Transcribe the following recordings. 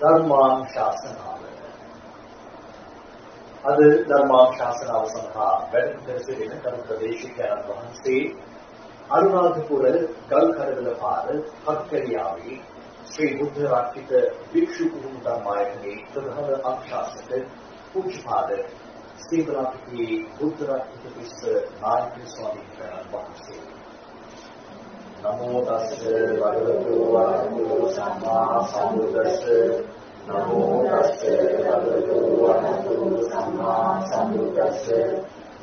ධර්මානුශාසනාව. අද ධර්මානුශාසනාව සඳහා වැඩම කර සිටින කරු ප්‍රදේශිකයන් වහන්සේ අනුරාධපුර ගල්කඩවල පාර හත්කරියාවේ ශ්‍රී බුද්ධ රක්කිත භික්ෂු කුරුණු ධර්මායතනයේ ප්‍රධාන අනුශාසක පූජ්‍යපාද සීබලාපිටියේ බුද්ධ රක්කිත පිස්ස නායක ස්වාමීන් වහන්සේ. නමෝ තස්ස භගවතු වරහතෝ සම්මා සම්බුද්දස්ස. නමෝ තස්ස භගවතු වරහතෝ සම්මා සම්බුද්දස්ස.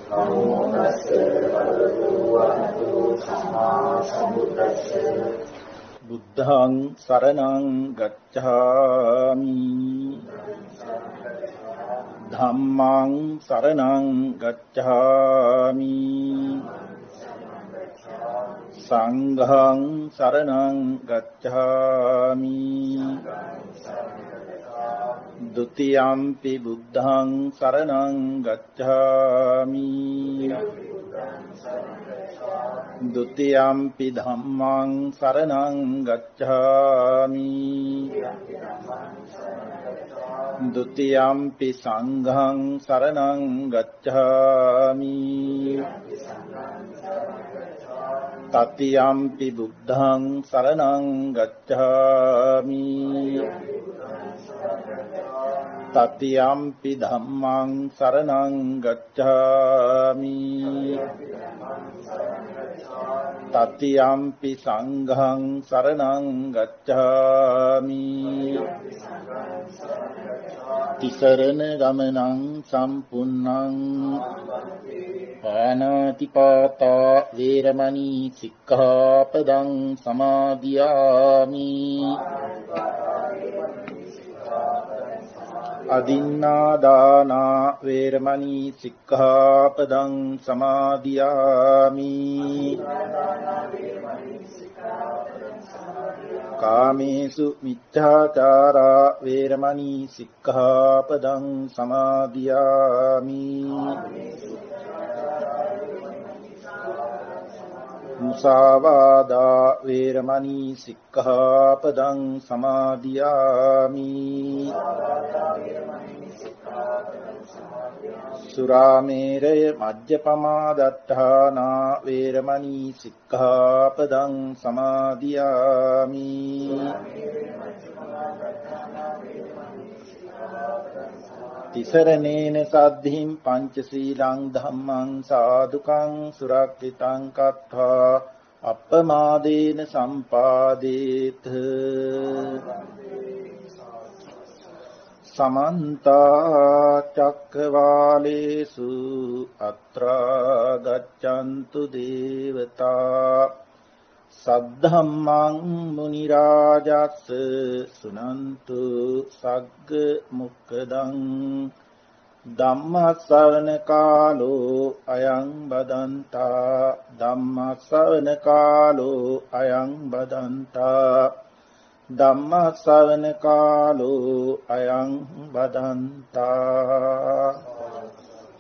නමෝ තස්ස භගවතු වරහතෝ සම්මා සම්බුද්දස්ස. බුද්ධං සරණං ගච්ඡාමි. ධම්මං සරණං ගච්ඡාමි. සංඝං සරණං ගච්ඡාමි. ဒ ුතියම්පි බුද්ධං සරණං ගච්ඡාමි. ဒ ුතියම්පි ධම්මං සරණං ගච්ඡාමි. ဒ ුතියම්පි සංඝං සරණං ගච්ඡාමි. තතියම්පි බුද්ධං සරණං ගච්ඡාමි. තතියම්පි ධම්මං සරණං ගච්ඡාමි. තතියම්පි සංඝං සරණං ගච්ඡාමි. තිසරණ ගමනං සම්පුන්නං පාණාතිපාතා වේරමණී සික්ඛාපදං සමාදියාමි. අදින්නාදානා වේරමණී සික්ඛාපදං සමාදියාමි. කාමේසු මිච්ඡාචාරා වේරමණී සික්ඛාපදං සමාදියාමි. මුසාවාදා වේරමණී සික්ඛාපදං සමාදියාමි. සුරාමේරය මජ්ජපමා දත්තානා වේරමණී සික්ඛාපදං සමාදියාමි. තිසරණේන සද්ධින් පංචශීලං ධම්මං සාදුකං සුරක්ෂිතං කତ୍වා අප්පමාදේන සම්පාදේත. සමන්ත චක්කවාලේසු අත්‍රා ගච්ඡන්තු දේවතා. සද්ධම්මං මුනි රාජස්ස සුනන්තු සග්ග මොක්ඛදං. ධම්ම ශ්‍රවණ කාලෝ අයං බදන්තා. ධම්ම ශ්‍රවණ කාලෝ අයං බදන්තා. ධම්ම ශ්‍රවණ කාලෝ අයං බදන්තා.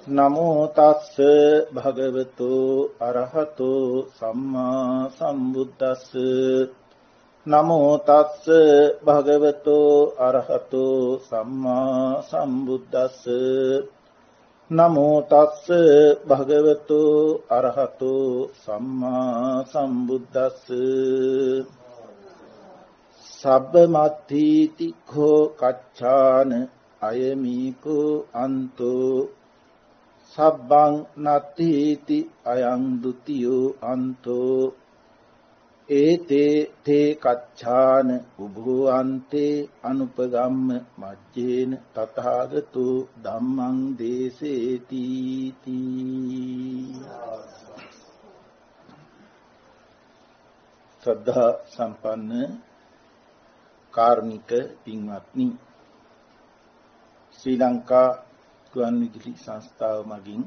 නමෝ තස්ස භගවතු අරහතෝ සම්මා සම්බුද්දස්ස. නමෝ තස්ස භගවතු අරහතෝ සම්මා සම්බුද්දස්ස. නමෝ තස්ස භගවතු අරහතෝ සම්මා සම්බුද්දස්ස. සබ්බ මත්ථීති කෝ කච්ඡාන අයමීකෝ අන්තෝ. සබ්බං නත්ථීති අයං ဒ ුතියෝ අන්තෝ. ඒතේ තේ කච්ඡාන උභෝ අන්තේ අනුපගම්ම මජ්ජේන තථාගතෝ ධම්මං දේසේති තී. ශ්‍රද්ධා සම්පන්න කාර්මික පින්වත්නි, ශ්‍රී ලංකා ගුවන් විදුලි සංස්ථාව මගින්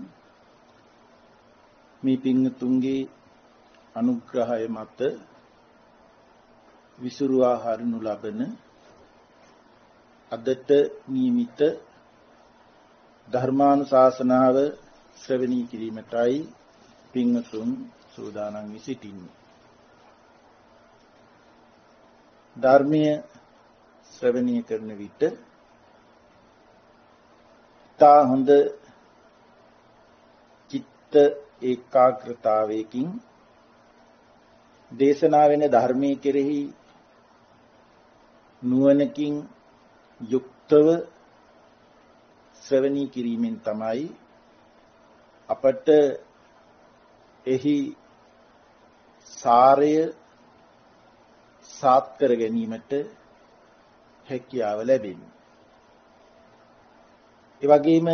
මේ පින්තුන්ගේ අනුග්‍රහය මත විසුරුවා හරිනු ලබන අදට නියමිත ධර්මානුශාසනාව ශ්‍රවණී කිරීමටයි පින්තුන් සූදානම් වී සිටින්නේ. ධර්මීය ශ්‍රවණය කරන විට තා හොඳ චිත්ත ඒකාග්‍රතාවයකින් දේශනා වෙන ධර්මයේ කෙරෙහි නුවණකින් යුක්තව ශ්‍රවණී කිරීමෙන් තමයි අපට එහි සාරය සාත් කර ගැනීමට හැකියාව ලැබෙන්නේ. ඒ වගේම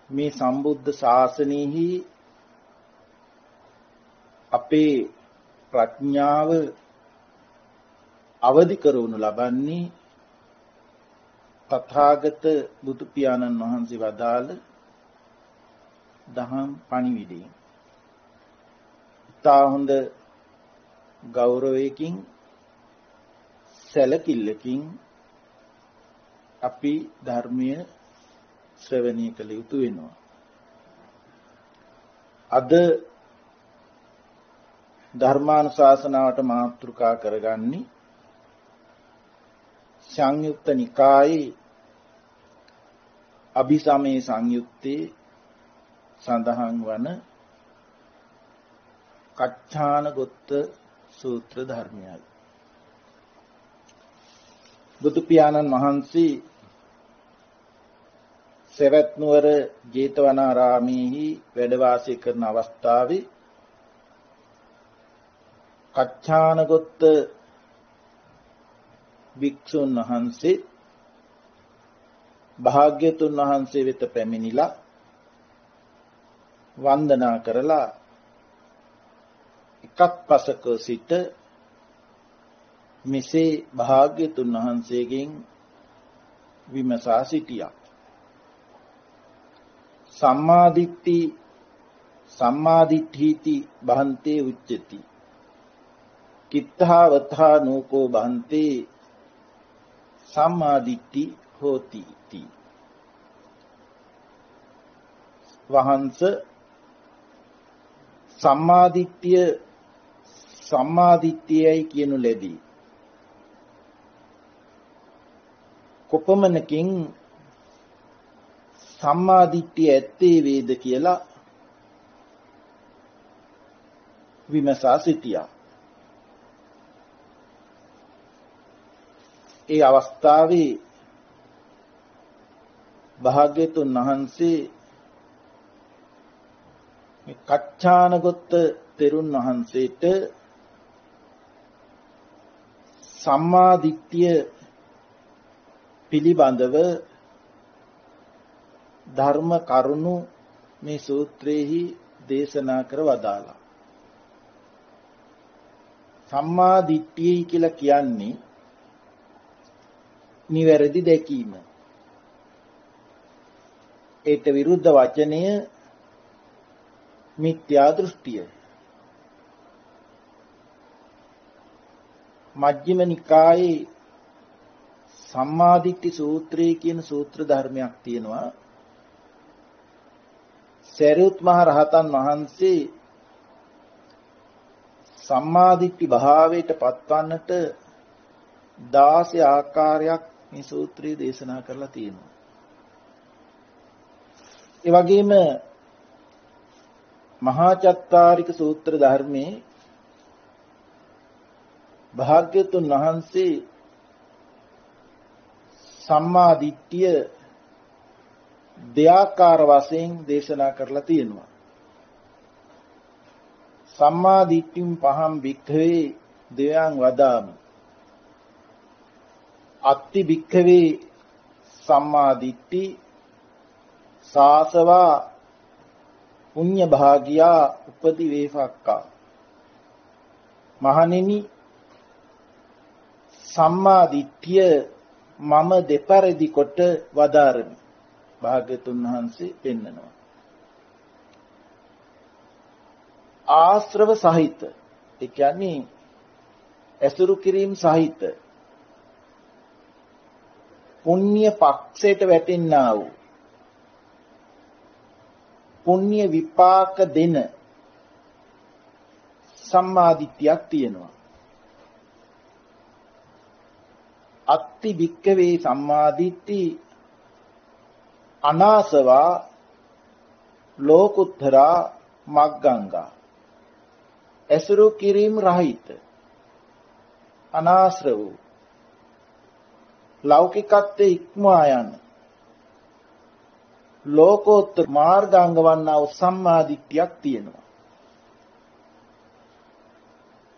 මේ සම්බුද්ධ ශාසනයෙහි අපේ ප්‍රඥාව අවදි කරවනු ලබන්නේ තථාගත බුදු පියාණන් වහන්සේ වදාළ දහම් පණිවිඩයෙන්. තා හොඳ ගෞරවයකින් සැලකිල්ලකින් අපි ධර්මය ශ්‍රවණය කළ යුතු වෙනවා. අද ධර්මානුශාසනාවට මාතෘකා කරගන්නේ සංයුක්ත නිකායේ අභිසමේ සංයුත්තේ සඳහන් වන කච්චානගොත්ත සූත්‍ර ධර්මයයි. බුදු පියාණන් වහන්සේ සවැත් නුවර ජේතවනාරාමයේහි වැඩ වාසය කරන අවස්ථාවේ කච්චානගොත්ත භික්ෂුන් වහන්සේ භාග්‍යතුන් වහන්සේ වෙත පැමිණිලා වන්දනා කරලා එකක් පසක සිට මෙසේ භාග්‍යතුන් වහන්සේගෙන් විමසා සිටියා. සම්මාදිට්ඨීති බහන්තේ උච්චති කිත්තා වතා නෝකෝ බහන්තේ සම්මාදිට්ඨි හෝති ති. වහන්ස සම්මාදිට්ඨියයි කියනු ලැබී කොපමණකින් සම්මාදිට්ඨිය ඇත්තේ වේද කියලා විමසා සිටියා. ඒ අවස්ථාවේ භාග්‍යතුන් වහන්සේ මේ කච්චානගොත්ත තෙරුන් වහන්සේට සම්මාදිට්ඨිය පිළිබඳව ධර්ම කරුණු මේ සූත්‍රයේහි දේශනා කර වදාළා. සම්මාදිට්ඨිය කියලා කියන්නේ නිවැරදි දැකීම. ඒට විරුද්ධ වචනය මිත්‍යා දෘෂ්ටිය. මජ්ක්‍ධිම නිකායේ සම්මාදිට්ඨි සූත්‍රය කියන සූත්‍ර ධර්මයක් තියෙනවා. සරියුත් මහ රහතන් වහන්සේ සම්මාදිට්ඨි භාවයට පත්වන්නට 16 ආකාරයක් මේ සූත්‍රයේ දේශනා කරලා තියෙනවා. ඒ වගේම මහා චත්තාරික සූත්‍ර ධර්මයේ භාග්‍යතුන් වහන්සේ සම්මාදිට්ඨිය දෙආකාර වශයෙන් දේශනා කරලා තියෙනවා. සම්මාදිට්ඨිම් පහම් භික්ඛවේ දෙයං වදාමි. අත්ති භික්ඛවේ සම්මාදිට්ඨි සාසවා පුඤ්ඤ භාගියා උපදි වේසක්කා. මහණෙනි සම්මාදිට්ඨිය මම දෙපරිදි කොට වදාරමි. භාග්‍යතුන් වහන්සේ පෙන්නනවා. ආශ්‍රව සහිත, ඒ කියන්නේ ඇසුරු කිරීම සහිත පුණ්‍ය පක්ෂයට වැටෙන්නා වූ පුණ්‍ය විපාක දෙන සම්මාදිට්ඨියක් තියෙනවා. අත්ති භික්කවේ සම්මාදිට්ඨි අනාසවා ලෝකුත්තරා මග්ගංගා ඇසුරු කිරීම රහිත අනාශ්‍ර වූ ලෞකිකත්වයේ ඉක්මවා යන ලෝකෝත්තර මාර්ගාංග වන්නා වූ සම්මාදිට්ඨියක් තියෙනවා.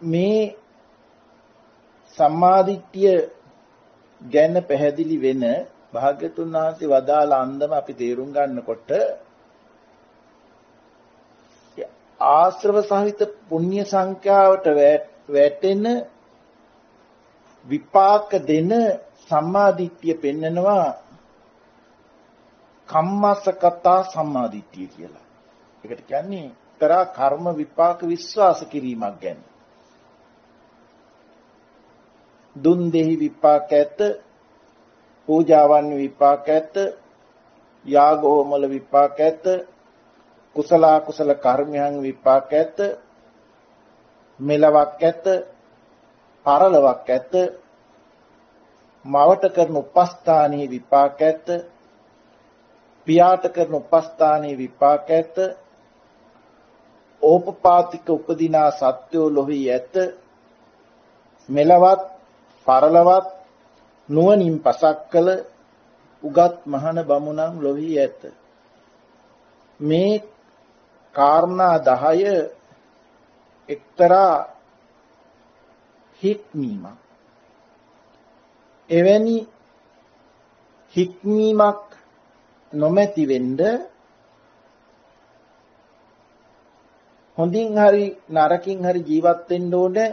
මේ සම්මාදිට්ඨිය ගැන පැහැදිලි වෙන භාග්‍යතුන් වහන්සේ වදාළ අන්දම අපි තේරුම් ගන්නකොට ආශ්‍රව සහිත පුණ්‍ය සංඛ්‍යාවට වැටෙන විපාක දෙන සම්මාදිට්ඨිය පෙන්නනවා කම්මස්සකතා සම්මාදිට්ඨිය කියලා. ඒකට කියන්නේ තරා කර්ම විපාක විශ්වාස කිරීමක් ගැන. දුන් දෙහි විපාක ඇත, පූජාවන් විපාක ඇත, යාගෝමල විපාක ඇත, කුසල කුසල කර්මයන් විපාක ඇත, මෙලවක් ඇත, පරලොවක් ඇත, මවට කරන උපස්ථානයේ විපාක ඇත, පියාට කරන උපස්ථානයේ විපාක ඇත, ඕපපාතික උපදිනා සත්‍යෝ ලොහි ඇත, මෙලවත් පරලවත් නුවණින් පසක් කළ උගත් මහණ බමුණන් ලොහි ඇත. මේ කාරණා 10 එක්තරා හික්මීමක්. එවැනි හික්මීමක් නොමැති වෙන්න හොඳින් හරි නරකින් හරි ජීවත් වෙන්න ඕනේ.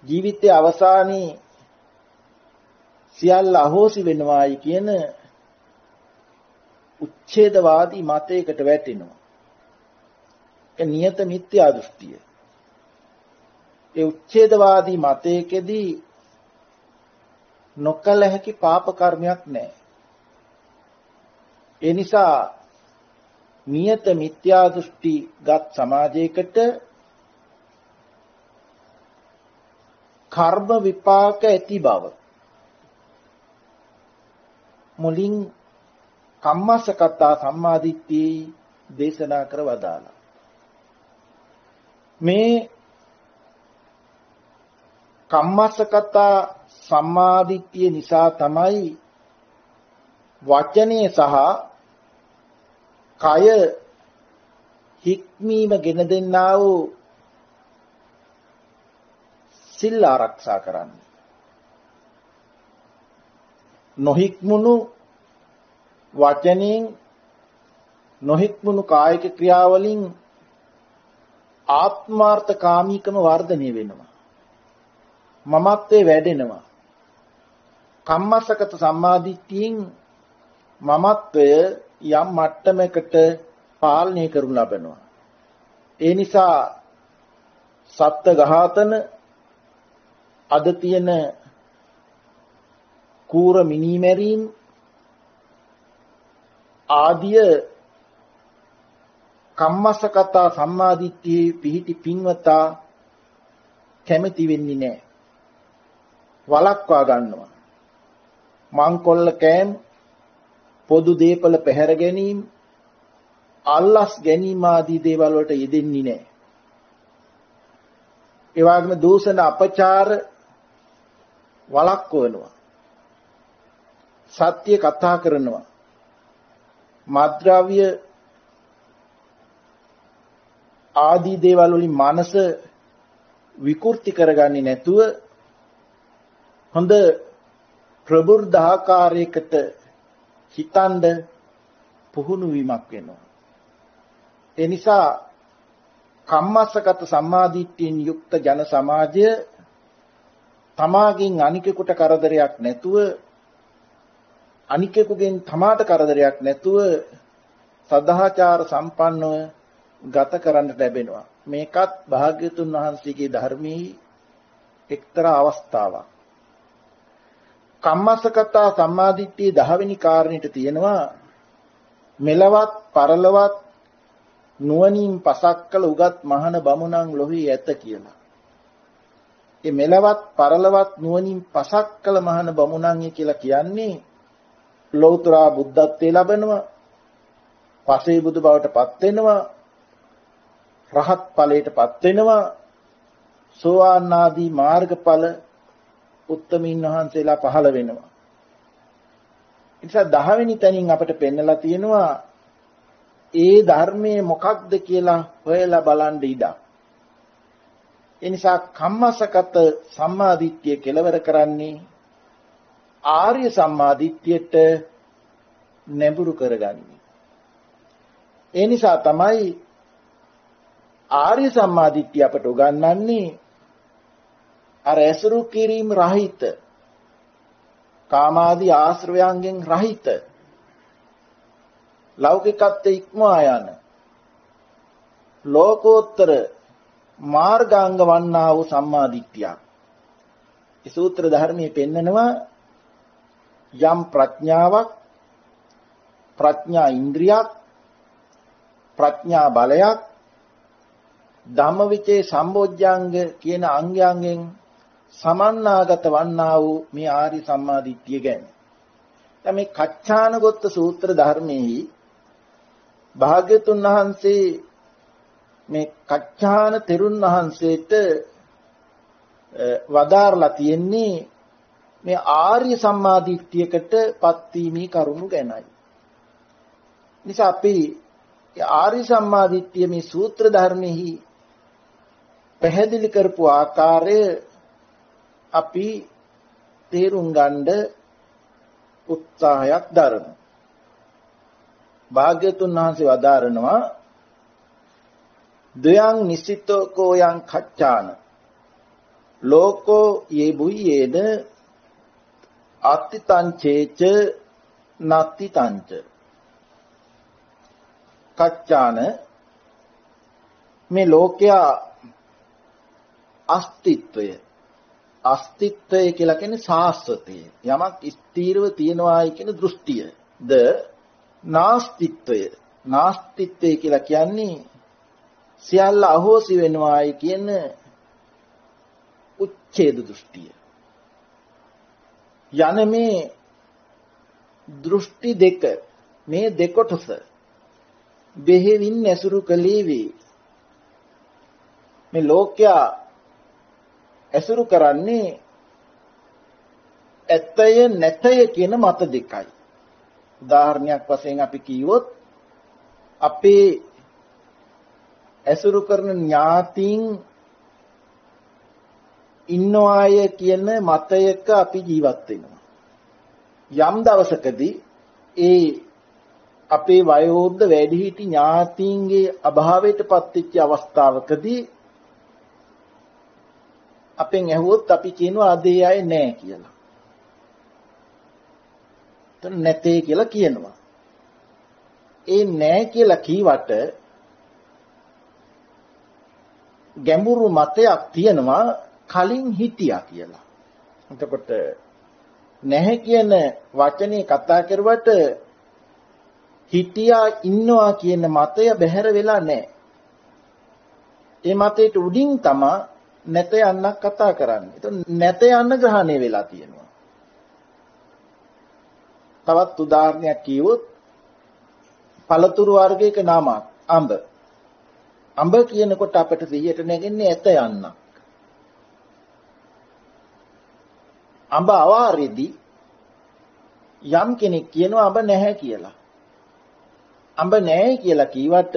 ජීවිතයේ අවසානයේ සියල්ල අහෝසි වෙනවායි කියන උච්ඡේදවාදී මතයකට වැටෙනවා. ඒ නියත මිත්‍යා දෘෂ්ටිය. ඒ උච්ඡේදවාදී මතයකදී නොකල හැකි පාප කර්මයක් නැහැ. ඒ නිසා නියත මිත්‍යා දෘෂ්ටිගත් සමාජයකට කර්ම විපාක ඇති බව මුලින් කම්මස්සකතා සම්මාදිට්ඨිය දේශනා කර වදාළා. මේ කම්මස්සකතා සම්මාදිට්ඨිය නිසා තමයි වචනේ සහ කය හික්මීම ගෙන දෙන්නා වූ සිල් ආරක්ෂා කරන්නේ. නොහික්මුණු වචනෙන් නොහික්මුණු කායික ක්‍රියාවලින් ආත්මාර්ථකාමීකම වර්ධනය වෙනවා. මමත්වයේ වැඩෙනවා. කම්මස්සකත සම්මාදිට්ඨියෙන් මමත්වය යම් මට්ටමකට පාලනය කරනු ලබනවා. ඒ නිසා සත්ත්ව ඝාතන අද තියෙන කූර මිනිමැරීම් ආදිය කම්මස්සකතා සම්මාදිට්ඨියේ පිහිටි පින්වතා කැමති වෙන්නේ නැහැ. වළක්වා ගන්නවා. මංකොල්ල කෑම්, පොදු දීපල පැහැර ගැනීම, අල්ලස් ගැනීම ආදී දේවල් වලට යෙදෙන්නේ නැහැ. ඒ වගේම දූෂණ අපචාර වළක්වනවා. සත්‍ය කතා කරනවා. මද්ද්‍රව්‍ය ආදී දේවල් වලින් මනස විකෘති කරගන්නේ නැතුව හොඳ ප්‍රබුද්ධ ආකාරයකට හිතනද පුහුණු වීමක් වෙනවා. ඒ නිසා කම්මස්සගත සම්මාදිට්ඨියෙන් යුක්ත ජන සමාජය තමාගෙන් අනිකෙකුට කරදරයක් නැතුව, අනිකෙකුගෙන් තමාට කරදරයක් නැතුව සදාචාර සම්පන්නව ගත කරන්න ලැබෙනවා. මේකත් භාග්‍යතුන් වහන්සේගේ ධර්මයේ එක්තරා අවස්ථාවක්. කම්මස්සගත සම්මාදිට්ඨිය 10 වෙනි කාරණේට තියෙනවා මෙලවත් පරලවත් නුවණින් පසක් කළ උගත් මහණ බමුණන් ලොහි ඇත කියලා. ඒ මෙලවත් පරලවත් නුවණින් පසක් කළ මහාන බමුණන්ය කියලා කියන්නේ ලෞතර බුද්ධත්වයේ ලබනවා, පසේ බුදු බවට පත් වෙනවා, රහත් ඵලයටපත් වෙනවා, සෝවාන් ආදී මාර්ගඵල උත්තමීන් වහන්සේලා පහළ වෙනවා. ඒ නිසා 10 වෙනි තැනින් අපිට පෙන්නලා තියෙනවා ඒ ධර්මයේ මොකක්ද කියලා හොයලා බලන් ඉඩක්. ඒ නිසා කම්මසගත සම්මාදිට්ඨිය කෙලවර කරන්නේ ආර්ය සම්මාදිට්ඨියට නැඹුරු කරගන්නේ. ඒ නිසා තමයි ආර්ය සම්මාදිට්ඨිය අපට උගන්වන්නේ අර ඇසුරු කිරීම රහිත, කාමාදී ආශ්‍රවයන්ගෙන් රහිත, ලෞකිකත්වයේ ඉක්මවා යන ලෝකෝත්තර මාර්ගාංග වන්නා වූ සම්මාදිට්ඨිය. මේ සූත්‍ර ධර්මයේ පෙන්නනවා යම් ප්‍රඥාවක්, ප්‍රඥා ඉන්ද්‍රියක්, ප්‍රඥා බලයක්, ධම්මවිචේ සම්බොජ්ජංග කියන අංගයන්ගෙන් සමන්නාගත වන්නා වූ මේ ආරි සම්මාදිට්ඨිය ගැන. දැන් මේ කච්චානගොත්ත සූත්‍ර ධර්මයේ භාග්‍යතුන් වහන්සේ මේ කච්චාන තෙරුන් වහන්සේට වදාරලා තියෙන්නේ මේ ආර්ය සම්මාදිට්ඨියකට පත්වීමේ කරුණු ගැනයි. නිසා අපි ආර්ය සම්මාදිට්ඨිය මේ සූත්‍ර ධර්මෙහි පැහැදිලි කරපු ආකාරය අපි තේරුම් ගන්න උත්සාහයක් දරමු. භාග්‍යතුන් වහන්සේ වදාරනවා දයං නිසිතෝ යං කච්චාන ලෝකෝ යේ බුයේන අත්තිතං චේච නත්තිතංච. කච්චාන මේ ලෝකයා අස්තිත්වය කියලා කියන්නේ සාස්වතය, යමක් ස්ථීරව තියනවායි කියන දෘෂ්ටිය. ද නාස්තිත්වය කියලා කියන්නේ සියල්ල අහෝසි වෙනවායි කියන උච්ඡේද දෘෂ්ටිය. යන මේ දෘෂ්ටි දෙක, මේ දෙකොටස බෙහෙවින් ඇසුරු කලේ වේ. මේ ලෝකයා ඇසුරු කරන්නේ ඇතය නැතය කියන මත දෙකයි. උදාහරණයක් වශයෙන් අපි කිව්වොත් අපේ ඇසුරු කරන ඥාතීන් ඉන්නවාය කියන මතයක අපි ජීවත් වෙනවා. යම් දවසකදී ඒ අපේ වයෝවෘද්ධ වැඩිහිටි ඥාතීන්ගේ අභාවයටපත් වෙච්ච අවස්ථාවකදී අපෙන් ඇහුවොත් අපි කියනවා අද ඒ අය නැහැ කියලා. එතන නැතේ කියලා කියනවා. ඒ නැහැ කියලා කීවට ගැඹුරු මතයක් තියෙනවා කලින් හිටියා කියලා. එතකොට නැහැ කියන වචනේ කතා කරුවට හිටියා ඉන්නවා කියන මතය බැහැර වෙලා නැහැ. ඒ මතයට උඩින් තමයි නැත යන්නක් කතා කරන්නේ. ඒතකොට නැත යන්න ග්‍රහණය වෙලා තියෙනවා. තවත් උදාහරණයක් කිව්වොත් පළතුරු වර්ගයක නාමයක් අඹ. අඹ කියනකොට අපිට සිහියට නැගෙන්නේ ඇත යන්නක්. අඹ අවාරෙදී යම් කෙනෙක් කියනවා අඹ නැහැ කියලා. අඹ නැහැ කියලා කීවට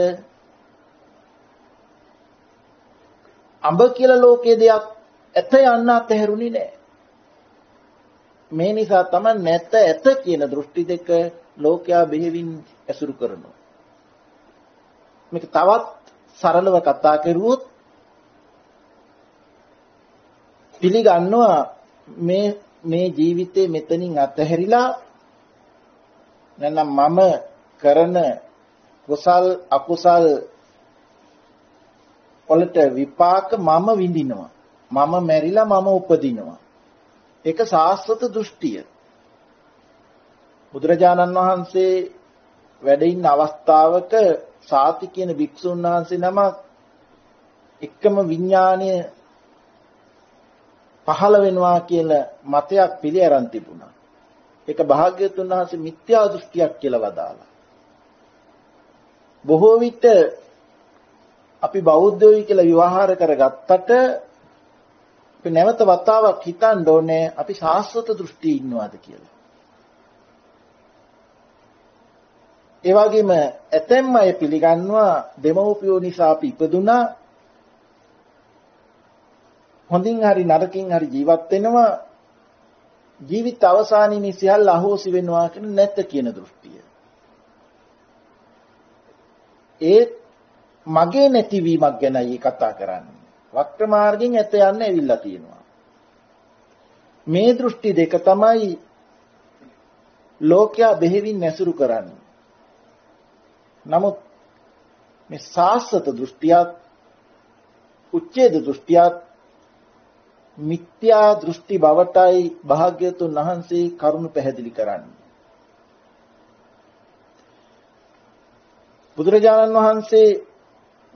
අඹ කියලා ලෝකයේ දෙයක් ඇත යන්න අතහැරුණේ නැහැ. මේ නිසා තමයි නැත ඇත කියන දෘෂ්ටි දෙක ලෝකයා බෙහෙවින් ඇසුරු කරනවා. මේක තවත් සරලව කතා කරුවොත් පිළිගන්නවා මේ ජීවිතේ මෙතනින් අතහැරිලා නැත්නම් මම කරන කුසල් අකුසල් වලට විපාක මම විඳිනවා. මම මැරිලා මම උපදිනවා. ඒක සාස්වත දෘෂ්ටිය. බුදුරජාණන් වහන්සේ වැඩ ඉන්න අවස්ථාවක සාති කියන භික්ෂුන් වහන්සේ නමක් එකම විඥානය පහළ වෙනවා කියන මතයක් පිළි අරන් තිබුණා. ඒක භාග්‍යවතුන් වහන්සේ මිත්‍යා දෘෂ්ටියක් කියලා වදාලා. බොහෝ විට අපි බෞද්ධයෝ කියලා විවහාර කරගත්තට අපි නැවත වතාවක් හිතන්න ඕනේ අපි සාස්වත දෘෂ්ටියේ ඉන්නවාද කියලා. ඒ වගේම ඇතැම් අය පිළිගන්නවා දෙමව්පියෝ නිසා අපි ඉපදුනා, හොඳින් හරි නරකින් හරි ජීවත් වෙනවා, ජීවිත අවසානයේ මේ සියල්ල අහෝසි වෙනවා කියන නැත්te කියන දෘෂ්ටිය. ඒ මගේ නැතිවීමක් ගැනයි කතා කරන්නේ. වක්‍ර මාර්ගයෙන් ඇත යන්න ඇවිල්ලා තියෙනවා. මේ දෘෂ්ටි දෙක තමයි ලෝකයා බෙහෙවින් නැසුරු කරන්නේ. නමුත් මේ සාස්වත දෘෂ්ටියත් උච්ඡේද දෘෂ්ටියත් මිත්‍යා දෘෂ්ටි බවටයි භාග්‍යවතුන් වහන්සේ කරුණ පැහැදිලි කරන්නේ. බුදුරජාණන් වහන්සේ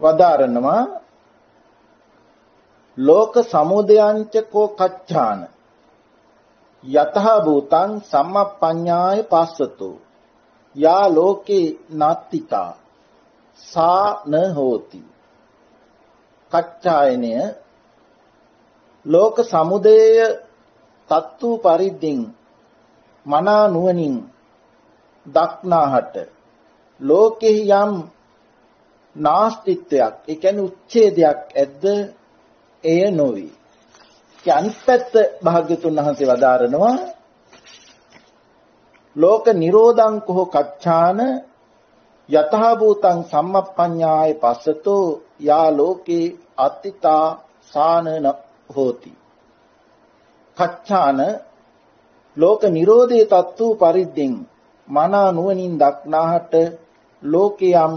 වදාරනවා ලෝක සමුදයංච කෝ කච්ඡාන යතහ භූතං සම්මප්පඤ්ඤාය පස්සතෝ යා ලෝකේ නාත්තිතා සා න හෝති. කච්ඡායනය ලෝක සමුදය තත්තු පරිද්දෙන් මනා නුවණින් දක්නාහට ලෝකෙහි යම් නාස්තිත්වයක්, ඒ කියන්නේ උච්ඡේදයක් ඇද්ද එය නොවේ. ඒ අනිත් පැත්ත භාග්‍යතුන් වහන්සේ වදාරනවා ලෝක නිරෝධං කෝ කච්ඡාන යතහ භූතං සම්මප්පඤ්ඤාය පස්සතෝ යා ලෝකේ අත්තිතා සාන හෝති. කච්ඡාන ලෝක නිරෝධේ තත්තු පරිද්දෙන් මනා නුවණින් දක්නාහට ලෝකයම්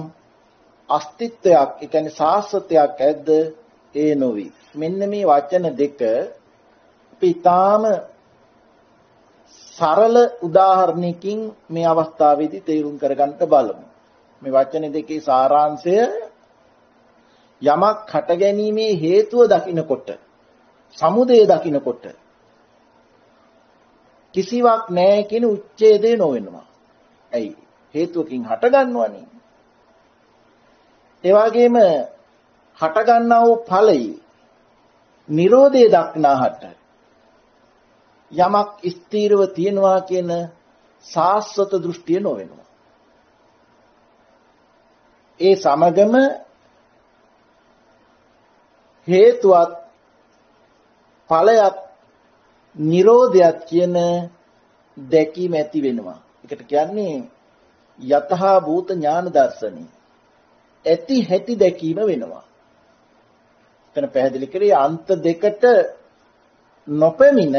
අස්තිත්වයක්, ඒ කියන්නේ සාස්වතයක් ඇද්ද ඒ නොවේ. මෙන්න මේ වචන දෙක අපි ඊටාම සරල උදාහරණයකින් මේ අවස්ථාවේදී තේරුම් කරගන්න බලමු. මේ වචන දෙකේ සාරාංශය යමක් හට ගැනීමේ හේතුව දකිනකොට, සමුදය දකිනකොට කිසිවක් නැහැ කියන උච්ඡේදේ නොවෙනවා. ඇයි? හේතුවකින් හට ගන්නවනේ. ඒ වගේම හට ගන්නා වූ ඵලයේ නිරෝධය දක්නාහට යමක් ස්ථීරව තියෙනවා කියන සාස්වත දෘෂ්ටිය නොවෙනවා. ඒ සමගම හේතුවත් ඵලයත් නිරෝධයත් කියන දැකීම ඇති වෙනවා. ඒකට කියන්නේ යතහ භූත ඥාන දර්ශනය. ඇති හැටි දැකීම වෙනවා. එතන පැහැදිලි කරේ අන්ත දෙකට නොපෙමින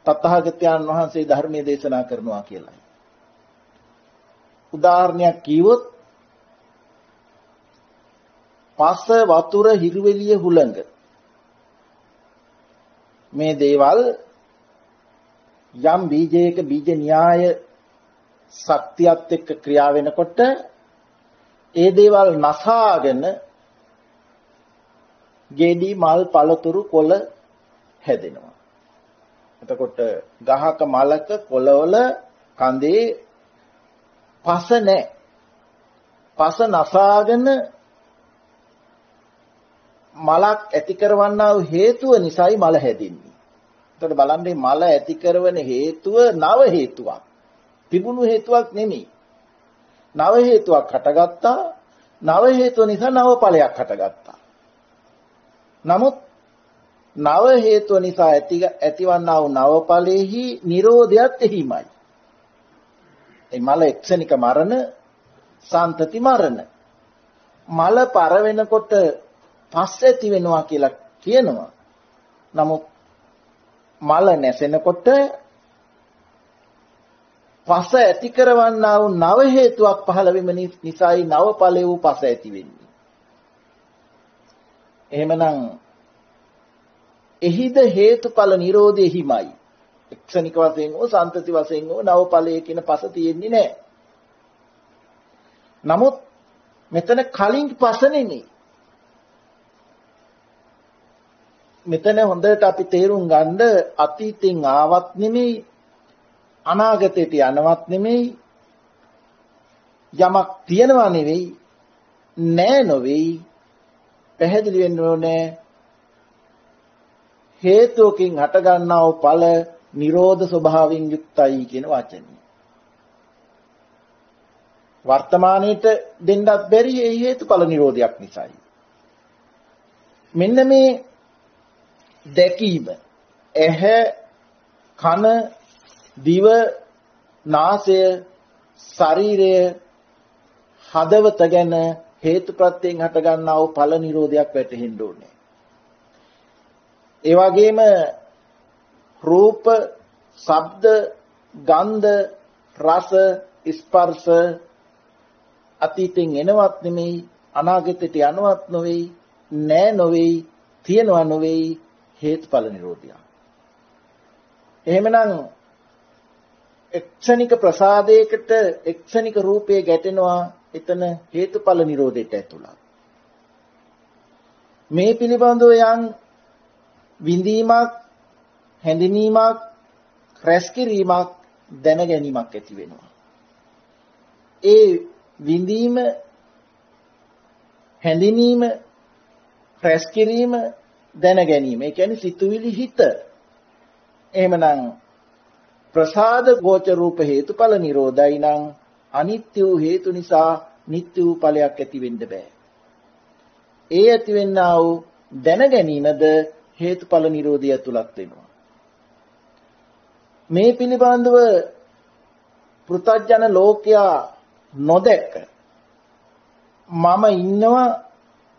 තථාගතයන් වහන්සේ ධර්මයේ දේශනා කරනවා කියලායි. උදාහරණයක් කිව්වොත් පස වතුර හිරුවෙලිය හුළඟ මේ දේවල් යම් බීජයක බීජ න්‍යාය ශක්තියත් එක්ක ක්‍රියා වෙනකොට ඒ දේවල් නසාගෙන ගෙඩි මල් පළතුරු කොළ හැදෙනවා. එතකොට ගහක මලක කොළවල කඳේ පස නැහැ. පස නසාගෙන මලක් ඇති කරවන්නා වූ හේතුව නිසායි මල හැදෙන්නේ. එතකොට බලන්න මල ඇති කරන හේතුව නව හේතුවක්. තිබුණු හේතුවක් නෙමෙයි. නව හේතුවක් හටගත්තා. නව හේතුව නිසා නව ඵලයක් හටගත්තා. නමුත් නව හේතුව නිසා ඇතිවන්නා වූ නව ඵලෙහි නිරෝධයත් එහිමයි. ඒ මල එක්ෂණික මරණ, සාන්තති මරණ. මල පර වෙනකොට පස් ඇති වෙනවා කියලා කියනවා. නමුත් මල නැසෙනකොට පස ඇති කරවන්නා වූ නව හේතුවක් පහළ වීම නිසායි නව ඵලයේ වූ පස ඇති වෙන්නේ. එහෙමනම් එහිද හේතුඵල නිරෝධය හිමයි. එක්ෂණික වශයෙන් හෝ සාන්තති වශයෙන් හෝ නව ඵලයේ කියන පස තියෙන්නේ නැහැ. නමුත් මෙතන කලින් පස නෙමෙයි. මෙතන හොඳට අපි තේරුම් ගන්න අතීතෙන් ආවත් නෙමෙයි අනාගතයට යනවත් නෙමෙයි යමක් තියනවා නෙවෙයි නෑ නොවේයි පැහැදිලි වෙන්න ඕනේ හේතුකින් හට ගන්නා වූ ඵල නිරෝධ ස්වභාවයෙන් යුක්තයි කියන වචනේ. වර්තමානයේට දෙන්නත් බැරි ඒ හේතුඵල නිරෝධයක් නිසායි. මෙන්න මේ දැකීම ඇහැ කන දිව නාසය ශරීරය හදවත ගැන හේතුප්‍රත්‍යයෙන් හට ගන්නා වූ ඵල නිරෝධයක් වැටහෙන්න ඕනේ. ඒ වගේම රූප, ශබ්ද, ගන්ධ, රස, ස්පර්ශ අතීතෙන් එනවත් නෙමෙයි අනාගතයට යනවත් නොවේයි නෑ නොවේයි තියනවා නොවේයි හේතුඵල නිරෝධය. එහෙමනම් එක්ෂණික ප්‍රසාදයකට එක්ෂණික රූපයේ ගැටෙනවා එතන හේතුඵල නිරෝධයට ඇතුළත්. මේ පිළිබඳව යම් විඳීමක් හැඳිනීමක් රැස්කිරීමක් දැන ගැනීමක් ඇති වෙනවා. ඒ විඳීම හැඳිනීම රැස්කිරීම දැන ගැනීම ඒ කියන්නේ සිතුවිලි හිත. එහෙමනම් ප්‍රසාද ගෝච රූප හේතුඵල නිරෝධයි නම් අනිත්‍ය වූ හේතු නිසා නිට්ටය වූ ඵලයක් ඇති වෙන්න බෑ. ඒ ඇති වෙන්නා වූ දැන ගැනීමද හේතුඵල නිරෝධය ඇතුළත් වෙනවා. මේ පිළිබඳව පෘථග්ජන ලෝකයා නොදැක මම ඉන්නවා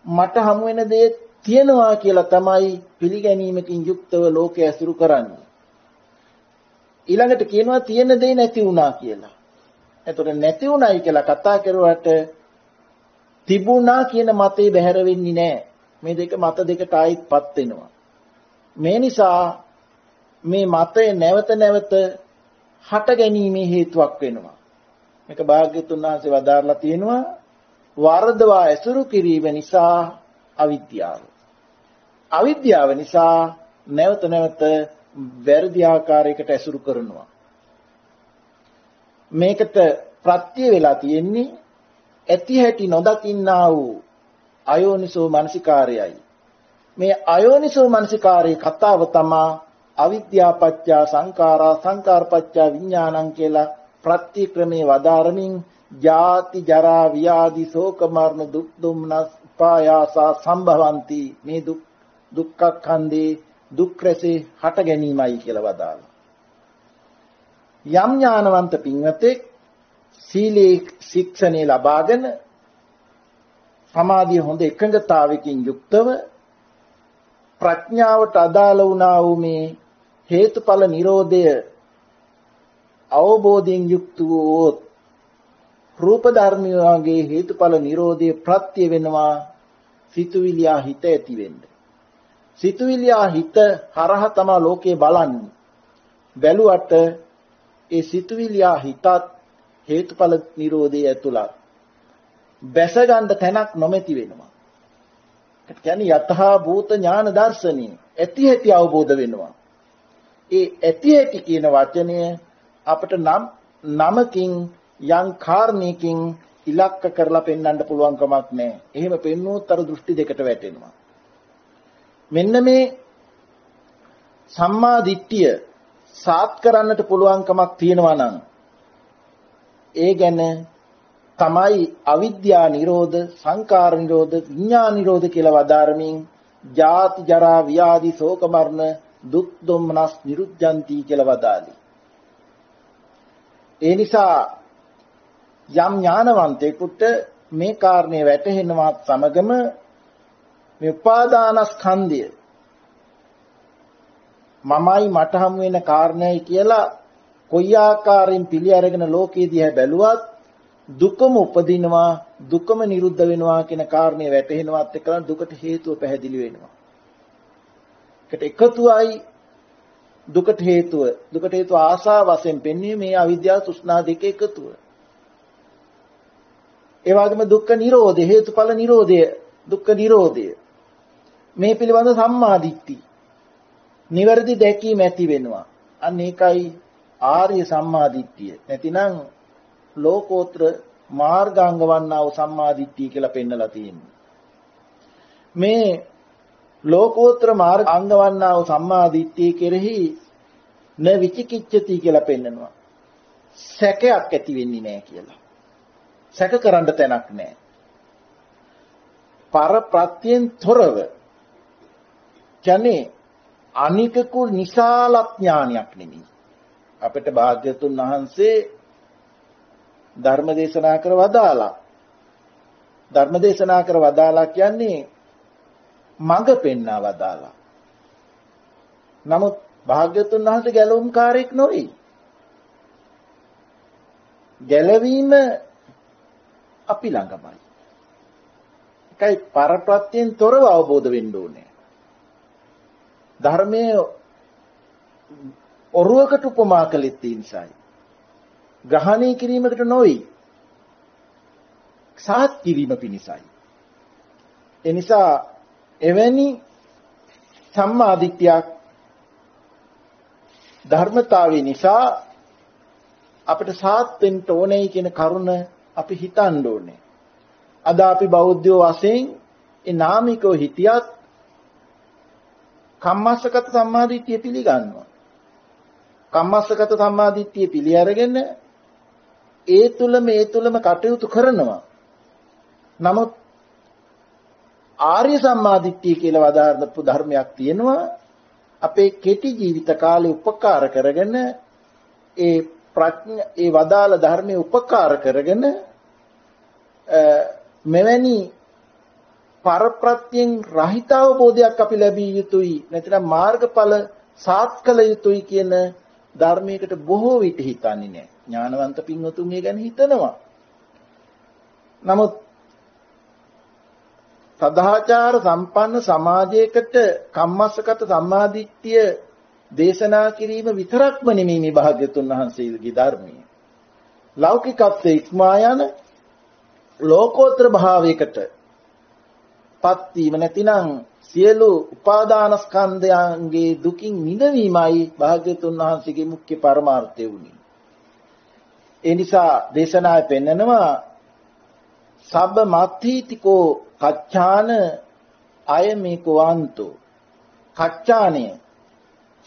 මට හමු වෙන දේ තියෙනවා කියලා තමයි පිළිගැනීමකින් යුක්තව ලෝකය ඇසුරු කරන්නේ. ඊළඟට කියනවා තියෙන දේ නැති වුණා කියලා. එතකොට නැති වුණයි කියලා කතා කරුවට තිබුණා කියන මතේ බැහැර වෙන්නේ නැහැ. මේ දෙක මත දෙකට ආයිත්පත් වෙනවා. මේ නිසා මේ මතය නැවත නැවත හට ගැනීමේ හේතුවක් වෙනවා. මේක භාග්‍යතුන් වහන්සේ වදාarලා තියෙනවා වර්ධවා ඇසුරු කිරීම නිසා අවිද්‍යාව. අවිද්‍යාව නිසා නැවත නැවත වැරදි ආකාරයකට ඇසුරු කරනවා. මේකට ප්‍රත්‍ය වෙලා තියෙන්නේ ඇති හැටි නොදකින්නා වූ අයෝනිසෝ මනසිකාරයයි. මේ අයෝනිසෝ මනසිකාරයේ කතාව තමයි අවිද්‍යාපච්ච සංඛාරා සංඛාරපච්ච විඥානං කියලා ප්‍රතික්‍රමේ වදාරමින් ජාති ජරා ව්‍යාධි ශෝක මරණ දුක් දුම්නස් උපායාස සම්භවಂತಿ මේ දුක්ඛ ඛණ්ඩේ දුක් රැසේ හට ගැනීමයි කියලා වදාළා. යම් ඥානවන්ත පින්වතෙක් සීලේ ශික්ෂණය ලබාගෙන සමාධිය හොඳ එකඟතාවයකින් යුක්තව ප්‍රඥාවට අදාළ වුණා වූ මේ හේතුඵල නිරෝධය අවබෝධයෙන් යුක්ත වූ රූප ධර්මයන්ගේ හේතුඵල නිරෝධය ප්‍රත්‍ය වෙනවා සිතුවිලියා හිත ඇති වෙන්නේ. සිතුවිලියා හිත හරහා තමයි ලෝකේ බලන්නේ. බැලුවට ඒ සිතුවිලියා හිතත් හේතුඵල නිරෝධය ඇතුළත් බැස ගන්න තැනක් නොමැති වෙනවා. ඒ කියන්නේ යතහා භූත ඥාන දර්ශනය ඇති හැටි අවබෝධ වෙනවා. ඒ ඇති හැටි කියන වචනය අපිට නමකින් යම් කාරණයකින් ඉලක්ක කරලා පෙන්වන්න පුළුවන් කමක් නැහැ. එහෙම පෙන්වුවොත් අර දෘෂ්ටි දෙකට වැටෙනවා. මෙන්න මේ සම්මා දිට්ඨිය සාත් කරන්නට පුළුවන් කමක් තියෙනවා නම් ඒ ගැන තමයි අවිද්‍යා නිරෝධ, සංකාර නිරෝධ, විඥාන නිරෝධ කියලා වදාරමින් ජාති ජරා ව්‍යාධි ශෝක මරණ දුක් දුම්නස් නිරුද්ධಂತಿ කියලා වදාළේ. ඒ නිසා යම් ඥානවන්තයෙකුට මේ කාරණේ වැටහෙනවා සමගම මේ උපාදානස්කන්ධය මමයි මට හම් වෙන කාරණේයි කියලා කොයි ආකාරයෙන් පිළි අරගෙන ලෝකයේ දිහා බැලුවත් දුකම උපදිනවා දුකම නිරුද්ධ වෙනවා කියන කාරණේ වැටහෙනවත් එක්කලා දුකට හේතුව පැහැදිලි වෙනවා. ඒකට එකතුවයි දුකට හේතුව ආශාව වශයෙන් පෙන්වන්නේ මේ අවිද්‍යාව තෘෂ්ණා දෙක එකතුව. ඒ වගේම දුක්ඛ නිරෝධය හේතුඵල නිරෝධය දුක්ඛ නිරෝධය මේ පිළිබඳ සම්මා දිට්ඨි නිවැරදි දැකීම ඇති වෙනවා. අන්න ඒකයි ආර්ය සම්මාදිට්ඨිය. නැතිනම් ලෝකෝත්තර මාර්ගාංග වන්නා වූ සම්මාදිට්ඨිය කියලා පෙන්නලා තියෙනවා. මේ ලෝකෝත්තර මාර්ගාංග වන්නා වූ සම්මාදිට්ඨිය කෙරෙහි න විචිකිච්ඡති කියලා පෙන්නනවා. සැකයක් ඇති වෙන්නේ නැහැ කියලා. සැක කරන්න තැනක් නැහැ. පරප්‍රත්‍යයෙන් තොරව කියන්නේ අනිකකු නිසාල ඥානයක් නෙමෙයි. අපිට භාග්‍යතුන් වහන්සේ ධර්ම දේශනා කර වදාලා. ධර්ම දේශනා කර වදාලා කියන්නේ මඟ පෙන්වා වදාලා. නමුත් භාග්‍යතුන් වහන්සේ ගැලවුම්කාරයෙක් නොවේ. ගැලවීම අපි ළඟමයි. ඒකයි පරප්‍රත්‍යයෙන් තොරව අවබෝධ වෙන්න ඕනේ. ධර්මයේ ඔරුවකට උපමා කළෙත් ඒ නිසායි. ග්‍රහණය කිරීමකට නොවේ. සාත් කිරීම පිණිසයි. ඒ නිසා එවැනි සම්මාදිට්ඨියක් ධර්මතාවය නිසා අපිට සාත් වෙන්න ඕනේ කියන කරුණ අපි හිතන්න ඕනේ. අද අපි බෞද්ධයෝ වශයෙන් ඒ නාමිකව හිටියත් කම්මස්සගත සම්මාදිට්ඨිය පිළිගන්නවා. කම්මස්සගත සම්මාදිට්ඨිය පිළි අරගෙන ඒ තුලම කටයුතු කරනවා. නමුත් ආර්ය සම්මාදිට්ඨිය කියලා වදාරපු ධර්මයක් තියෙනවා. අපේ කෙටි ජීවිත කාලේ උපකාර කරගෙන ඒ වදාළ ධර්මයේ උපකාර කරගෙන මෙවැනි පරප්‍රත්‍යයෙන් රහිත අවබෝධයක් අපි ලැබිය යුතුයි. නැත්නම් මාර්ගඵල සාත්කල යුතුයි කියන ධර්මයකට බොහෝ විට හිතන්නේ නැහැ. ඥානවන්ත පින්වතුන් ඒ ගැන හිතනවා. නමුත් සදාචාර සම්පන්න සමාජයකට කම්මස්සගත සම්මාදිට්ඨිය දේශනා කිරීම විතරක්ම නෙමෙයි මේ භාග්‍යතුන් වහන්සේගේ ධර්මය. ලෞකිකත්වයේ ඉක්මා යන ලෝකෝත්තර භාවයකට පත් වීම නැතිනම් සියලු උපාදානස්කන්ධයන්ගේ දුකින් මිදවීමයි භාග්‍යතුන් වහන්සේගේ මුඛ්‍ය පරමාර්ථය වුණේ. ඒ නිසා දේශනාවේ පෙන්නනවා සබ්බ මත්ථීතිකෝ කච්චාන අයමේකෝ අන්තෝ. කච්චාණය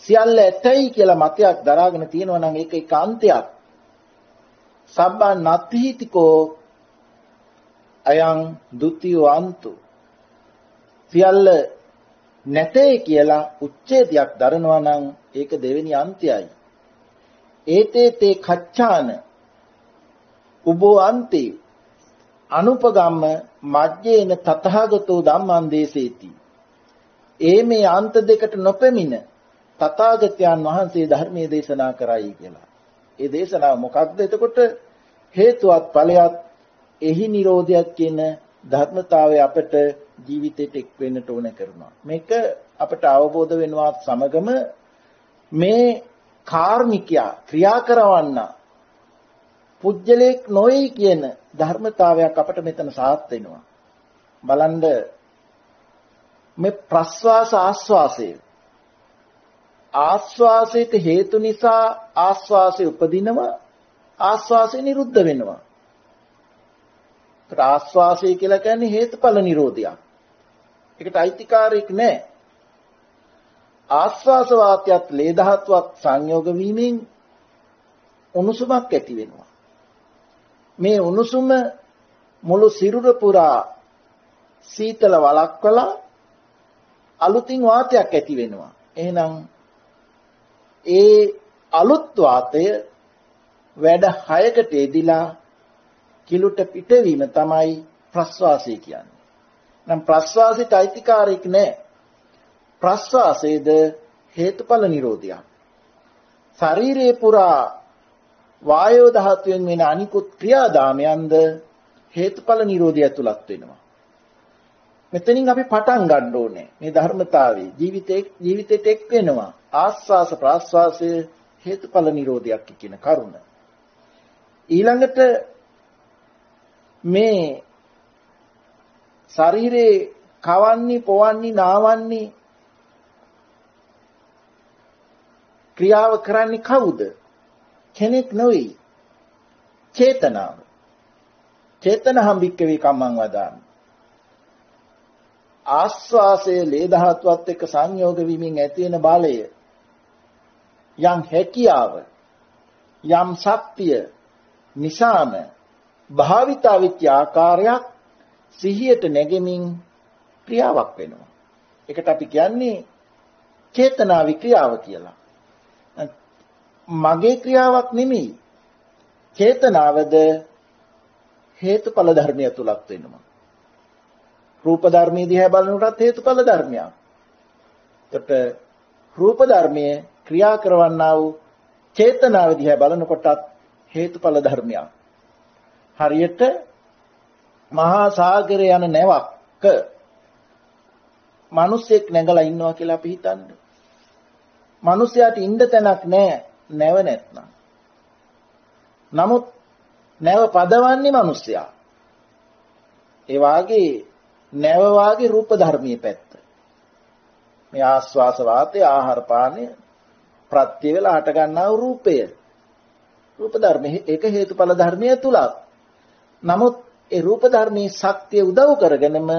සියල්ල ඇතයි කියලා මතයක් දරාගෙන තියෙනවා නම් ඒක ඒකාන්තයක්. සබ්බ නත්ථීතිකෝ අයං ဒ ුතියෝ අන්තෝ. සියල්ල නැතේ කියලා උච්ඡේදයක් දරනවා නම් ඒක දෙවෙනි අන්තයයි. ඒතේ කච්චාන උබෝ අන්තේ අනුපගම්ම මජ්ජේන තථාගතෝ ධම්මං දේසේති. මේ අන්ත දෙකට නොපෙමින තථාගතයන් වහන්සේ ධර්මයේ දේශනා කරයි කියලා. ඒ දේශනාව මොකක්ද? එතකොට හේතුවත් ඵලයක් එහි නිරෝධයක් කියන ධර්මතාවය අපට ජීවිතයට එක් වෙන්නට ඕන කරනවා. මේක අපට අවබෝධ වෙනවත් සමගම මේ කාර්මිකයා ක්‍රියා කරවන්න පුජ්‍යලෙක් නොයි කියන ධර්මතාවයක් අපට මෙතන සාත් වෙනවා. බලන්න මේ ප්‍රස්වාස ආස්වාසය ආස්වාසයට හේතු නිසා ආස්වාසය උපදිනවා, ආස්වාසය නිරුද්ධ වෙනවා. ආස්වාසය කියලා කියන්නේ හේතුඵල නිරෝධයක්. ඒකට අයිතිකාරයක් නැහැ. ආස්වාස වාතයත් ලේ ධාතුවක් සංයෝග වීමෙන් උණුසුමක් ඇති වෙනවා. මේ උණුසුම මුළු සිරුර පුරා සීතල වළක්වලා අලුතින් වාතයක් ඇති වෙනවා. එහෙනම් ඒ අලුත් වාතය වැඩ 6කට යෙදිලා කිලුට පිටවීම තමයි ප්‍රස්වාසය කියන්නේ. නම් ප්‍රස්වාසයට අයිතිකාරයක් නැහැ. ප්‍රස්වාසයේද හේතුඵල නිරෝධයක්. ශරීරේ පුරා වායෝ ධාතුවෙන් වෙන අනිකුත් ක්‍රියාදාමයන්ද හේතුඵල නිරෝධය ඇතුළත් වෙනවා. මෙතනින් අපි පටන් ගන්න ඕනේ මේ ධර්මතාවයේ ජීවිතේට එක් වෙනවා. ආස්වාස ප්‍රාස්වාසය හේතුඵල නිරෝධයක් කියන කරුණ. ඊළඟට මේ ශරීරේ කවන්නේ පොවන්නේ නාවන්නේ ක්‍රියාව කරන්නේ කවුද? කෙනෙක් නෙවෙයි. චේතනාව. චේතනහම් භික්කවේ කම්මං වදාමි. ආස්වාසයේ ලේ ධාතුවත් එක්ක සංයෝග වීමෙන් ඇති වෙන බලය යම් හැකියාව යම් ශක්තිය නිසාම භාවිතා වෙච්ච ආකාරයක් සිහියට නැගෙමින් ක්‍රියාවක් වෙනවා. ඒකට අපි කියන්නේ චේතනා වික්‍රියාව කියලා. මගේ ක්‍රියාවක් නෙමෙයි. චේතනාවද හේතුඵල ධර්මය තුලක් වෙනවා. රූප ධර්මයේ දිහා බලනකොටත් හේතුඵල ධර්මයක්. එතකොට රූප ධර්මයේ ක්‍රියා කරවන්නා වූ චේතනාව දිහා බලනකොටත් හේතුඵල ධර්මයක්. හරියට මහා සාගරේ යන නැවක මිනිස්සෙක් නැගලා ඉන්නවා කියලා අපි හිතන්න. මිනිසයාට ඉන්න තැනක් නැහැ නැව නැත්නම්. නමුත් නැව පදවන්නේ මිනිසයා. ඒ වාගේ නැව වාගේ රූප ධර්මයේ පැත්ත. මේ ආස්වාස වාතය ආහාර පානය ප්‍රත්‍ය වේලා හට ගන්නා වූ රූපය. රූප ධර්මයේ ඒක හේතුඵල ධර්මයේ තුලක්. නමුත් ඒ රූප ධර්මයේ ශක්තිය උදව් කරගෙනම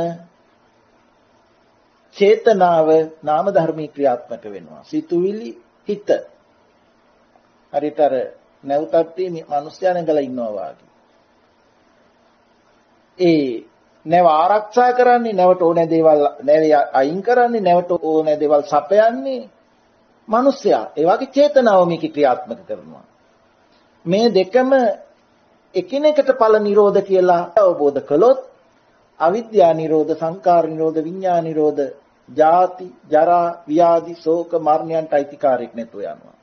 චේතනාව නාම ධර්මී ක්‍රියාත්මක වෙනවා. සිතුවිලි හිත. හරියට අර නැවතත් මේ මිනිස්යා නැගලා ඉන්නවා වාගේ. ඒ නැව ආරක්ෂා කරන්නේ නැවට ඕනේ දේවල් නැවේ අයින් කරන්නේ නැවට ඕනේ දේවල් සපයන්නේ මිනිස්යා. ඒ වගේ චේතනාව මේක ක්‍රියාත්මක කරනවා. මේ දෙකම එකිනෙකට ඵල නිරෝධ කියලා අවබෝධ කළොත් අවිද්‍යා නිරෝධ, සංකාර නිරෝධ, විඥාන නිරෝධ, ජාති, ජරා, ව්‍යාධි, ශෝක, මරණයන්ට අයිතිකාරයක් නැතුව යනවා.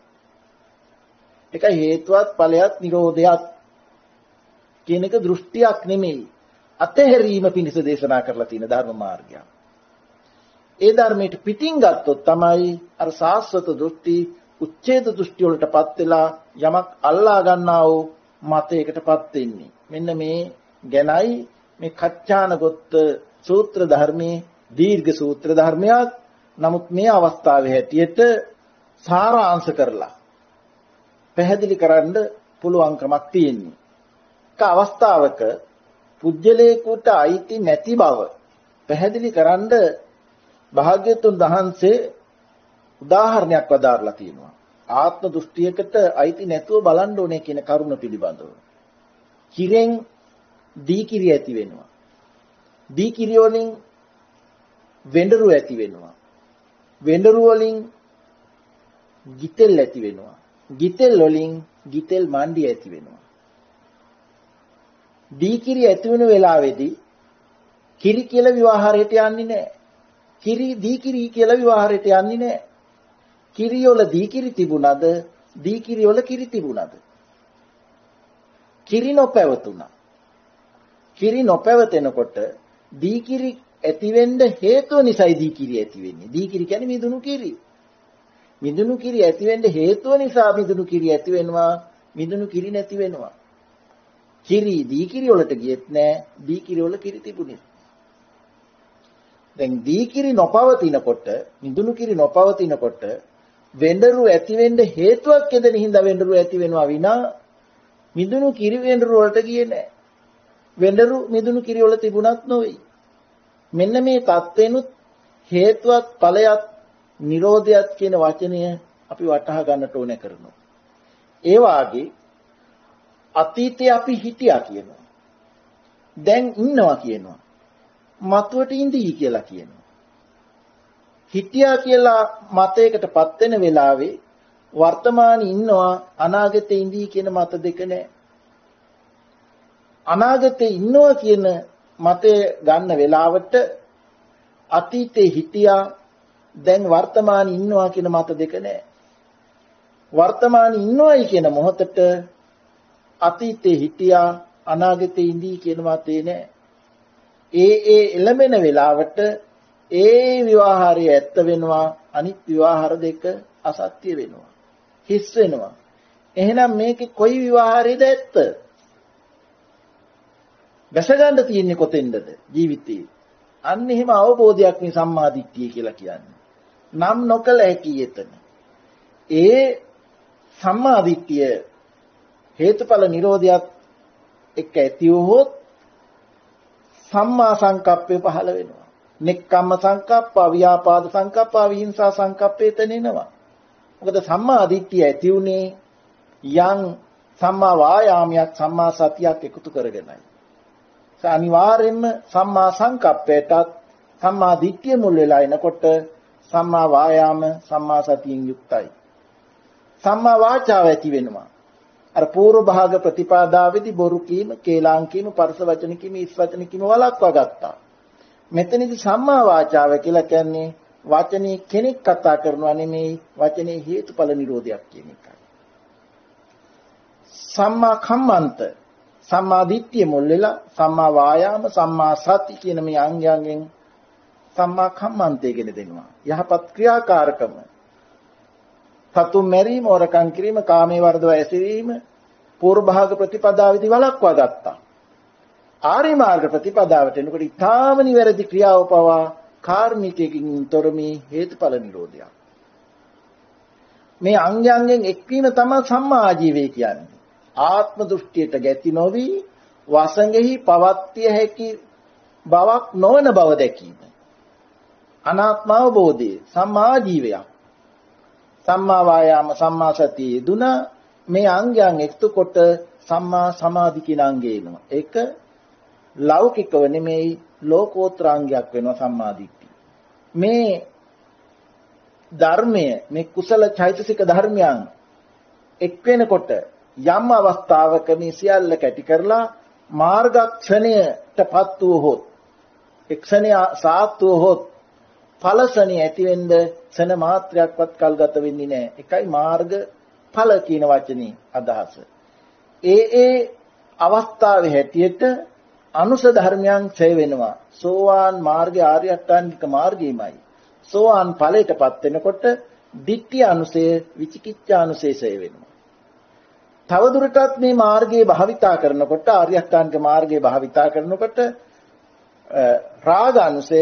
ඒක හේතුවත් ඵලයක් නිරෝධයක් කියන එක දෘෂ්ටියක් නෙමෙයි. අතහැරීම පිණිස දේශනා කරලා තියෙන ධර්ම මාර්ගය. ඒ ධර්මයට පිටින් ගත්තොත් තමයි අර සාස්වත දෘෂ්ටි, උච්ඡේද දෘෂ්ටි වලටපත් වෙලා යමක් අල්ලා ගන්නා වූ මතයකටපත් වෙන්නේ. මෙන්න මේ ගැනයි මේ කච්චානගොත්ත සූත්‍ර ධර්මයේ දීර්ඝ සූත්‍ර ධර්මයක්. නමුත් මේ අවස්ථාවේ හැටියට සාරාංශ කරලා පැහැදිලි කරන්න පුළුවන්කමක් තියෙනවා. එක අවස්ථාවක පුජ්‍යලේකුට අයිති නැති බව පැහැදිලි කරන්න භාග්‍යතුන් වහන්සේ උදාහරණයක් වදාarලා තියෙනවා. ආත්ම දෘෂ්ටියකට අයිති නැතුව බලන්න ඕනේ කියන කරුණ පිළිබඳව. කිරෙන් දීකිරිය ඇති වෙනවා. දීකිරිය වලින් වෙඬරු ඇති වෙනවා. වෙඬරු වලින් ගිතෙල් ඇති වෙනවා. ගිතෙල් වලින් ගිතෙල් මණ්ඩි ඇති වෙනවා. දීකිරිය ඇති වෙන වෙලාවේදී කිරි කියලා විවාහාරයට යන්නේ නැහැ. දීකිරි කියලා විවාහාරයට යන්නේ නැහැ. කිරි වල දීකිරි තිබුණාද? දීකිරි වල කිරි තිබුණාද? කිරි නොපැවතුණා. කිරි නොපැවතෙනකොට දීකිරි ඇති වෙන්න හේතුව නිසායි දීකිරි ඇති වෙන්නේ. දීකිරි කියන්නේ මිදුණු කිරි. මිදුණු කිරි ඇති වෙන්න හේතුව නිසා මිදුණු කිරි ඇති වෙනවා. මිදුණු කිරි නැති වෙනවා. කිරි දීකිරි වලට ගියෙත් නැහැ. දීකිරි වල කිරි තිබුණේ. දැන් දීකිරි නොපවතිනකොට, මිදුණු කිරි නොපවතිනකොට වෙඬරු ඇති වෙන්න හේතුවක් එදෙන හින්දා වෙඬරු ඇති වෙනවා විනා මිදුණු කිරි වෙඬරු වලට ගියේ නැහැ. වෙඬරු මිදුණු කිරි වල තිබුණත් නොවේ. මෙන්න මේ தත්වෙනුත් හේතුවත් ඵලයක් නිරෝධයක් කියන වචනය අපි වටහා ගන්නට ඕනේ කරනවා. ඒ වාගේ අතීතේ අපි හිටියා කියනවා. දැන් ඉන්නවා කියනවා. මතුවට ඉඳී කියලා කියනවා. හිටියා කියලා මතයකටපත් වෙන වෙලාවේ වර්තමානයේ ඉන්නවා අනාගතේ ඉඳී කියන මත දෙක නැහැ. අනාගතේ ඉන්නවා කියන මතය ගන්න වෙලාවට අතීතේ හිටියා දැන් වර්තමානයේ ඉන්නවා කියන මත දෙක නැහැ. වර්තමානයේ ඉන්නවයි කියන මොහොතට අතීතේ හිටියා අනාගතේ ඉඳී කියන මතේ නැහැ. ඒ එළඹෙන වෙලාවට ඒ විවාහාරය ඇත්ත වෙනවා, අනිත් විවාහාර දෙක අසත්‍ය වෙනවා, හිස් වෙනවා. එහෙනම් මේකේ කොයි විවාහාරයද ඇත්ත? දැස ගන්න තියෙන්නේ කොතෙන්ද ජීවිතේ? අන්න එහෙම අවබෝධයක් මේ සම්මාදිට්ඨිය කියලා කියන්නේ. නම් නොකල හැකි එතන. ඒ සම්මා දිට්ඨිය හේතුඵල නිරෝධයත් එක්ක ඇති වූහොත් සම්මා සංකප්පය පහළ වෙනවා. නෙක්ඛම්ම සංකප්ප, අව්‍යාපාද සංකප්ප, විහිංසා සංකප්පේ තනෙනවා. මොකද සම්මා දිට්ඨිය ඇති උනේ යම් සම්මා වායාමයක් සම්මා සතියක් එකතු කරගෙනයි. අනිවාර්යෙන්ම සම්මා සංකප්පයටත් සම්මා දිට්ඨිය මුල් වෙලා එනකොට සම්මා වායාම සම්මා සතියෙන් යුක්තයි. සම්මා වාචාව ඇති වෙනවා. අර పూర్ව භාග ප්‍රතිපාදාවේදී බොරු කීම, කේලාම් කීම, පරස වචන කීම, ඉස් වචන කීම වළක්වා ගත්තා. මෙතනදී සම්මා වාචාව කියලා කියන්නේ වචනේ කෙනෙක් කතා කරනවා නෙමෙයි, වචනේ හේතුඵල නිරෝධයක් කියන එකයි. සම්මා කම්මන්ත සම්මා දිට්ඨිය මුල් වෙලා සම්මා වායාම සම්මා සති කියන මේ අංගයන්ගෙන් සම්මා කම්මන්තය ගෙන දෙනවා. යහපත් ක්‍රියාකාරකම. සතුම් මැරීම, හොරකම් කිරීම, කාමයේ වර්ධව ඇසිරීම పూర్ව භාග ප්‍රතිපදාවේදී වළක්වා ගත්තා. ආර්ය මාර්ග ප්‍රතිපදාවට එනකොට ඊටාම නිවැරදි ක්‍රියාව පවා කාර්මිකයෙන් තොර මේ හේතුඵල නිරෝධය. මේ අංගයන්ගෙන් එක්වීම තමයි සම්මා ආජීවය කියන්නේ. ආත්ම දෘෂ්ටියට ගැති නොවි වසඟෙහි පවත්ිය හැකි බවක් නොවන බව දැකීම. අනාත්ම අවබෝධය සම්මා ජීවයක්. සම්මා වායාම සම්මා සතිය දුන මේ අංගයන් එක්තු කොට සම්මා සමාධි කියන අංගය එනවා. ඒක ලෞකිකව නෙමෙයි ලෝකෝත්තර අංගයක් වෙනවා සම්මා දිට්ඨිය. මේ ධර්මය මේ කුසල චෛතසික ධර්මයන් එක් වෙනකොට යම් අවස්ථාවක මේ සියල්ල කැටි කරලා මාර්ගක්ෂණයටපත් වූහොත් එක්ෂණය සාත්ව හොත් ඵලසණිය ඇතිවෙන්න සන මාත්‍රයක්වත් කල්ගත වෙන්නේ නැහැ. එකයි මාර්ග ඵල කියන වචනේ අදහස. ඒ අවස්ථාවේ හැටියට අනුස ධර්මයන් ඡය වෙනවා. සෝවාන් මාර්ගය ආර්ය අෂ්ටාංගික මාර්ගයමයි. සෝවාන් ඵලයටපත් වෙනකොට ditthි අනුසය විචිකිච්ඡා අනුසය ඡය වෙනවා. තවදුරටත් මේ මාර්ගයේ භාවිතා කරනකොට ආර්ය අෂ්ටාංගික මාර්ගයේ භාවිතා කරනකොට රාග අනුසය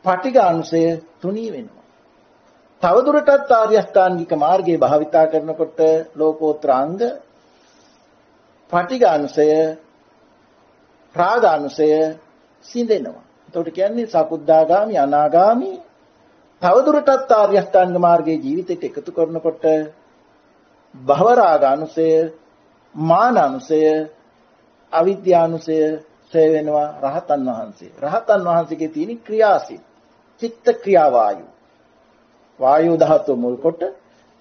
පටිඝ අනුසය තුනී වෙනවා. තවදුරටත් ආර්ය අෂ්ටාංගික මාර්ගයේ භාවිතා කරනකොට ලෝකෝත්තර අංග පටිඝ අනුසය රාග අනුසය සිඳෙනවා. එතකොට කියන්නේ සකුද්දාගාමි අනාගාමි තවදුරටත් ආර්ය අෂ්ටාංග මාර්ගයේ ජීවිතයට එකතු කරනකොට භව රාග අනුසය මාන අනුසය අවිද්‍යානුසය ඡය වෙනවා රහතන් වහන්සේ. රහතන් වහන්සේගේ තියෙන ක්‍රියාසිත චිත්ත ක්‍රියා වායු ධාතුව මුල් කොට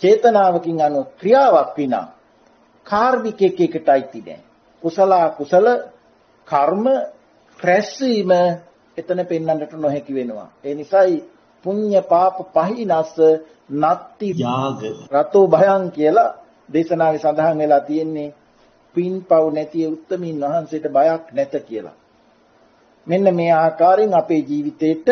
චේතනාවකින් අනුව ක්‍රියාවක් විනා කාර්මිකයකටයි තිබෙන්නේ. කුසල කර්ම රැස්වීම එතන පෙන්වන්නට නොහැකි වෙනවා. ඒ නිසායි පුඤ්ඤ පාප පහිනස්ස නත්ති යාග රතෝ භයං කියලා දේශනාවේ සඳහන් වෙලා තියෙන්නේ. පින්පව් නැති උත්තමීන් වහන්සේට බයක් නැත කියලා. මෙන්න මේ ආකාරයෙන් අපේ ජීවිතේට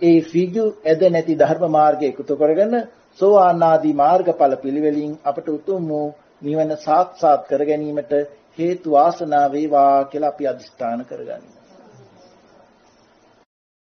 ඒ ඍජු ඇද නැති ධර්ම මාර්ගය එකතු කරගෙන සෝවාන් ආදී මාර්ගඵල පිළිවෙලින් අපට උතුම් වූ නිවන සාක්ෂාත් කර ගැනීමට හේතු වාසනා වේවා කියලා අපි අදිස්ථාන කරගනිමු.